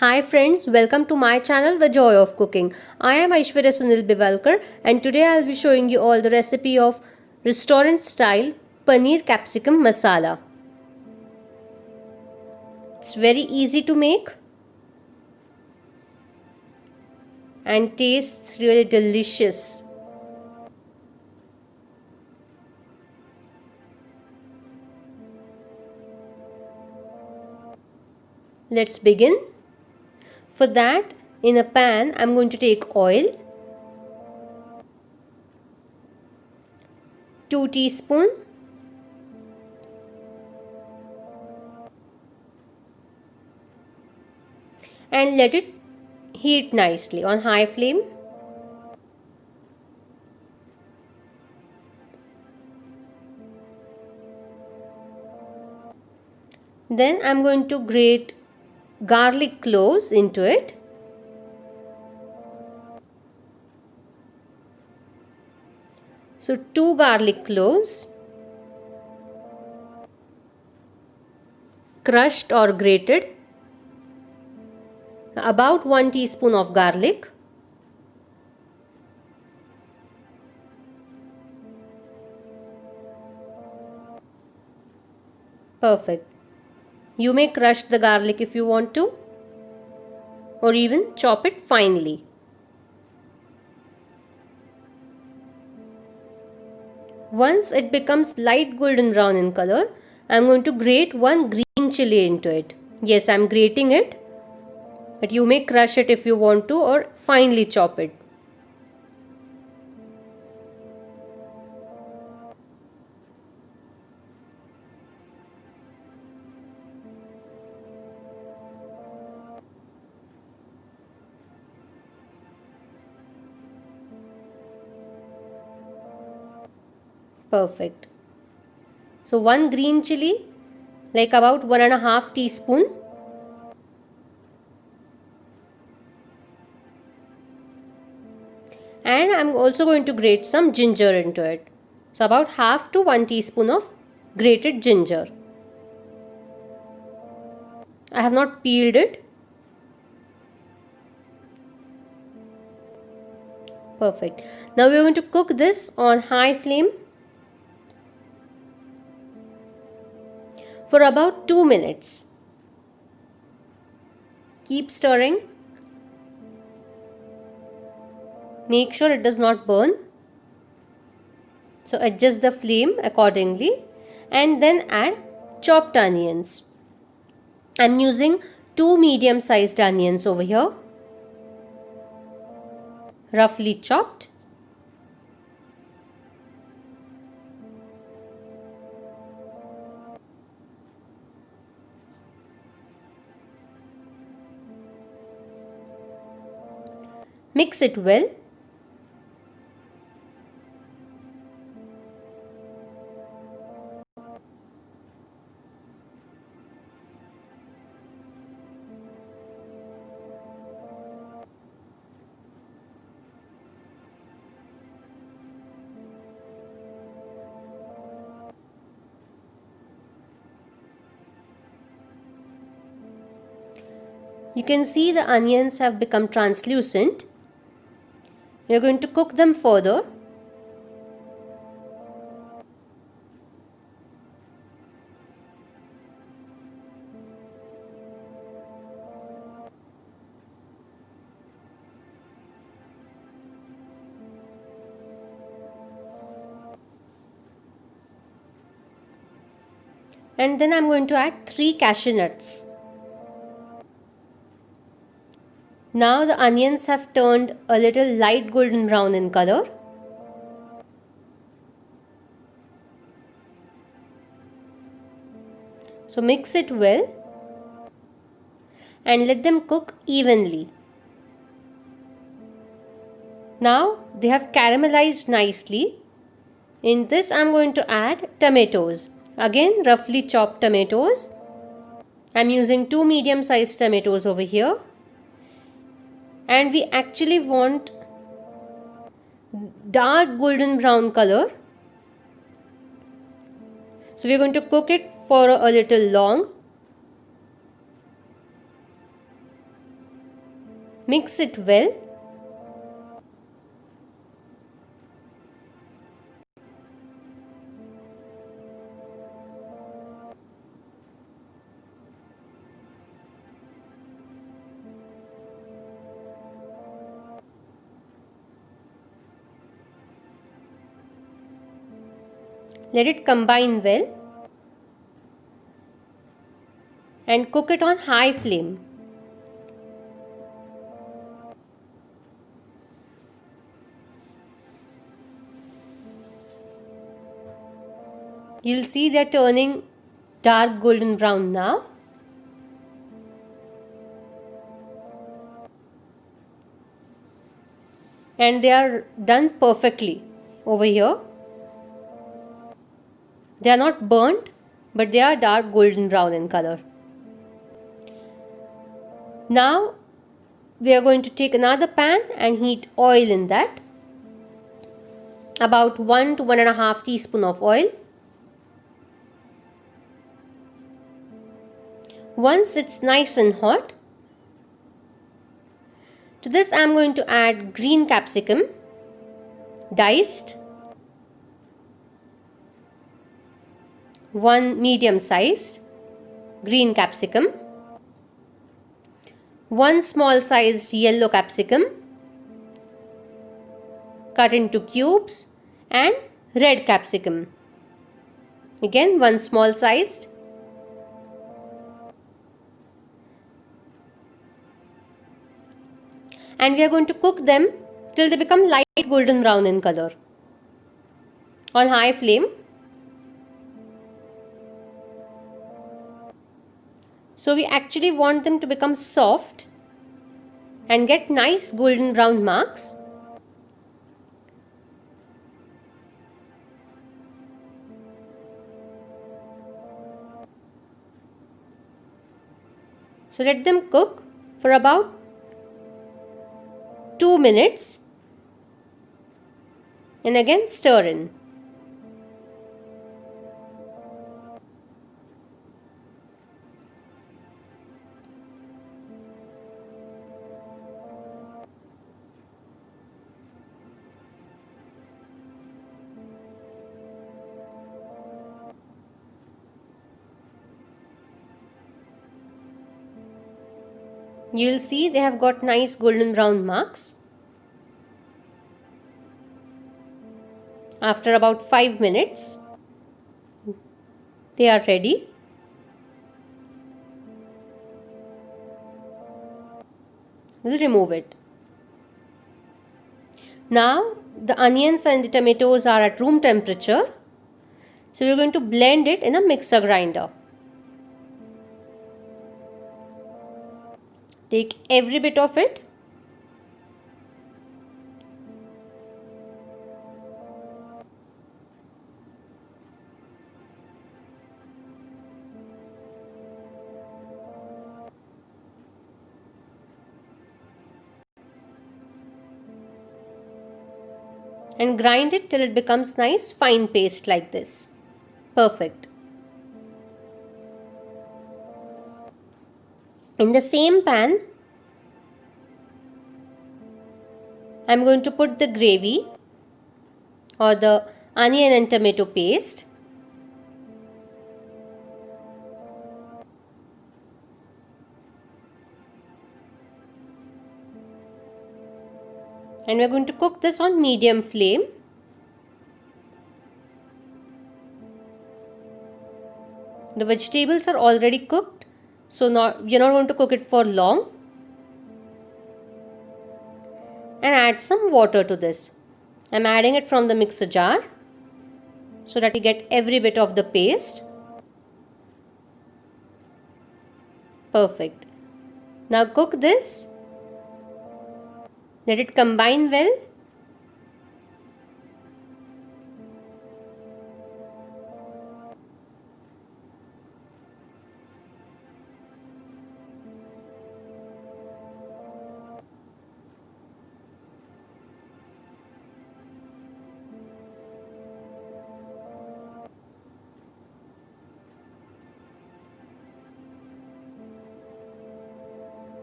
Hi friends, welcome to my channel The Joy of Cooking. I am Aishwarya Sunil Bivalkar and today I will be showing you all the recipe of restaurant style paneer capsicum masala. It's very easy to make and tastes really delicious. Let's begin. For that, in a pan I am going to take oil, 2 teaspoons, and let it heat nicely on high flame. Then I am going to grate garlic cloves into it. So 2 garlic cloves, crushed or grated, about 1 teaspoon of garlic, perfect. You may crush the garlic if you want to, or even chop it finely. Once it becomes light golden brown in color, I am going to grate 1 green chili into it. Yes, I am grating it, but you may crush it if you want to or finely chop it. Perfect. So 1 green chili, like about 1.5 teaspoon. And I'm also going to grate some ginger into it. So about half to 1 teaspoon of grated ginger. I have not peeled it. Perfect. Now we are going to cook this on high flame for about 2 minutes. Keep stirring. Make sure it does not burn. So adjust the flame accordingly and then add chopped onions. I'm using 2 medium sized onions over here, roughly chopped. Mix it well. You can see the onions have become translucent. We are going to cook them further. And then I'm going to add 3 cashew nuts. Now the onions have turned a little light golden brown in color. So mix it well and let them cook evenly. Now they have caramelized nicely. In this I am going to add tomatoes. Again, roughly chopped tomatoes. I am using 2 medium sized tomatoes over here. And we actually want dark golden brown color. So we are going to cook it for a little long. Mix it well. Let it combine well and cook it on high flame. You'll see they're turning dark golden brown now. And they are done perfectly over here. They are not burnt, but they are dark golden brown in color. Now we are going to take another pan and heat oil in that. About 1 to 1.5 teaspoon of oil. Once it's nice and hot, to this I am going to add green capsicum, diced, 1 medium sized green capsicum, 1 small sized yellow capsicum cut into cubes, and red capsicum, again 1 small sized. And we are going to cook them till they become light golden brown in color on high flame. So we actually want them to become soft and get nice golden brown marks. So let them cook for about 2 minutes and again stir in. You will see they have got nice golden brown marks. After about 5 minutes, they are ready. We'll remove it. Now the onions and the tomatoes are at room temperature. So we're going to blend it in a mixer grinder. Take every bit of it. And grind it till it becomes nice fine paste like this. Perfect. In the same pan, I am going to put the gravy or the onion and tomato paste. And we are going to cook this on medium flame. The vegetables are already cooked, so you're not going to cook it for long. And add some water to this. I'm adding it from the mixer jar so that we get every bit of the paste. Perfect. Now cook this. Let it combine well.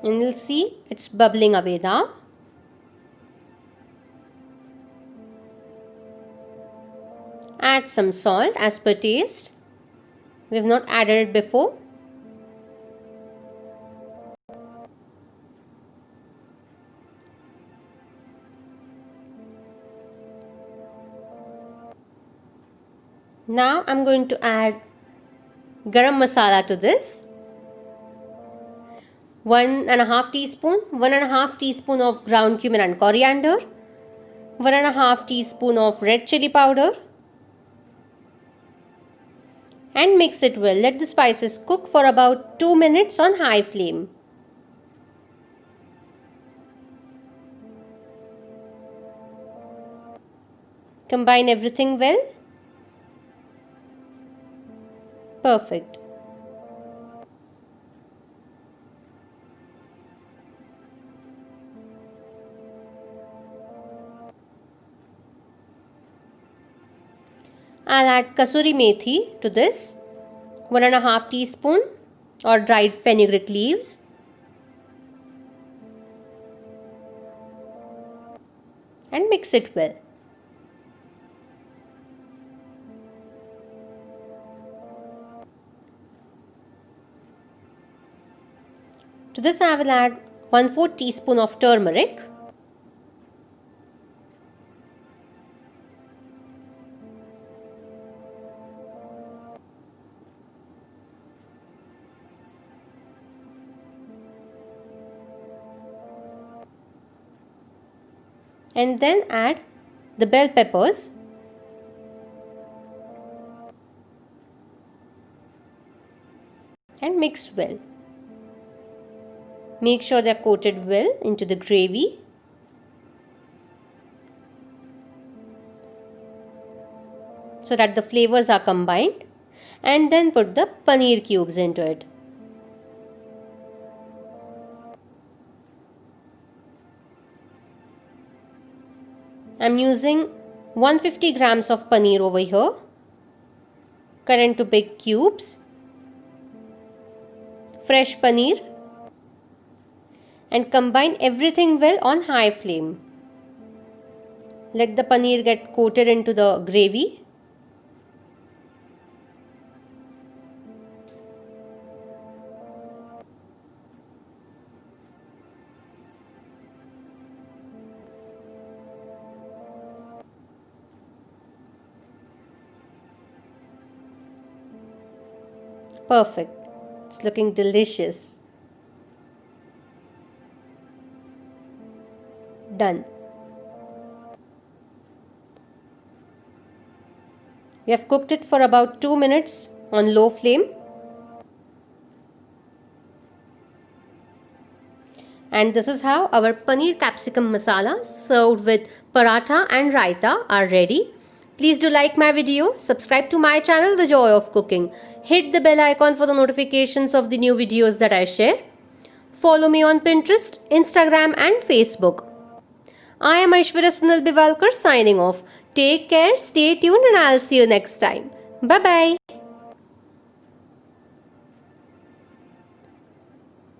And you'll see it's bubbling away now. Add some salt as per taste. We have not added it before. Now I'm going to add garam masala to this. 1.5 teaspoon, 1.5 teaspoon of ground cumin and coriander, 1.5 teaspoon of red chili powder, and mix it well. Let the spices cook for about 2 minutes on high flame. Combine everything well. Perfect. I'll add kasuri methi to this, 1.5 teaspoon or dried fenugreek leaves, and mix it well. To this I will add 1/4 teaspoon of turmeric, and then add the bell peppers, and mix well. Make sure they are coated well into the gravy. So that the flavors are combined, and then put the paneer cubes into it. I'm using 150 grams of paneer over here. Cut into big cubes. Fresh paneer. And combine everything well on high flame. Let the paneer get coated into the gravy. Perfect. It's looking delicious. Done. We have cooked it for about 2 minutes on low flame. And this is how our paneer capsicum masala served with paratha and raita are ready. Please do like my video, subscribe to my channel The Joy of Cooking. Hit the bell icon for the notifications of the new videos that I share. Follow me on Pinterest, Instagram and Facebook. I am Aishwarya Sunal Bivalkar signing off. Take care, stay tuned and I'll see you next time. Bye-bye.